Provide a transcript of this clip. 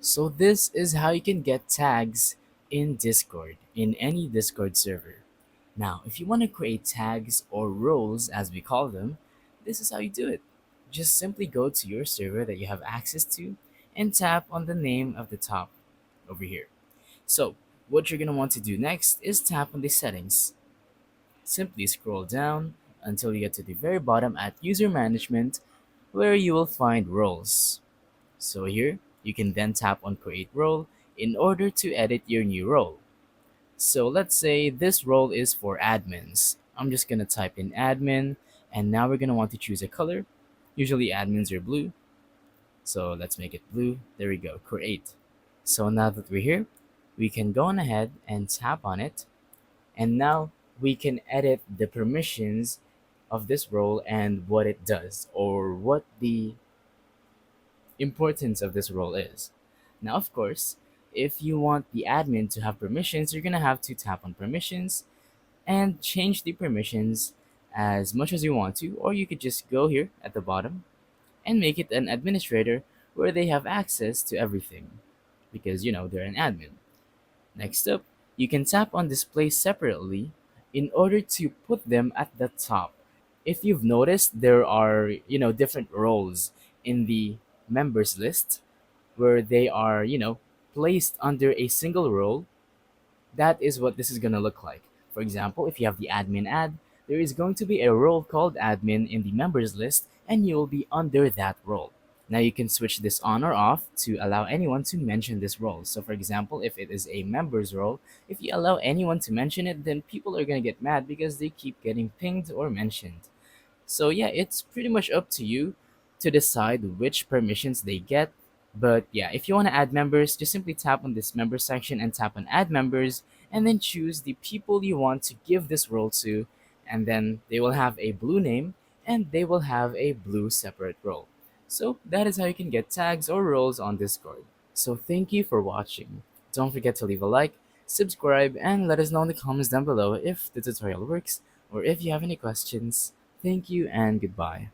So this is how you can get tags in Discord, in any Discord server. Now, if you want to create tags or roles as we call them, this is how you do it. Just simply go to your server that you have access to and tap on the name of the top over here. So, what you're going to want to do next is tap on the settings. Simply scroll down until you get to the very bottom at user management where you will find roles. So here, you can then tap on create role in order to edit your new role. So let's say this role is for admins. I'm just gonna type in admin, and now we're gonna want to choose a color. Usually admins are blue, so let's make it blue. There we go, create. So now that we're here, we can go on ahead and tap on it, and now we can edit the permissions of this role and what it does, or what the importance of this role is. Now, of course, if you want the admin to have permissions, you're gonna have to tap on permissions and change the permissions as much as you want to, or you could just go here at the bottom and make it an administrator where they have access to everything because they're an admin. Next up, you can tap on display separately in order to put them at the top. If you've noticed, there are different roles in the members list where they are placed under a single role. That is what this is going to look like. For example, if you have the admin ad, there is going to be a role called admin in the members list, and you will be under that role. Now you can switch this on or off to allow anyone to mention this role. So for example, if it is a members role, if you allow anyone to mention it, then people are going to get mad because they keep getting pinged or mentioned. So yeah, it's pretty much up to you to decide which permissions they get. But yeah, if you want to add members, just simply tap on this member section and tap on add members, and then choose the people you want to give this role to, and then they will have a blue name and they will have a blue separate role. So that is how you can get tags or roles on Discord. So thank you for watching. Don't forget to leave a like, subscribe, and let us know in the comments down below if the tutorial works or if you have any questions. Thank you and goodbye.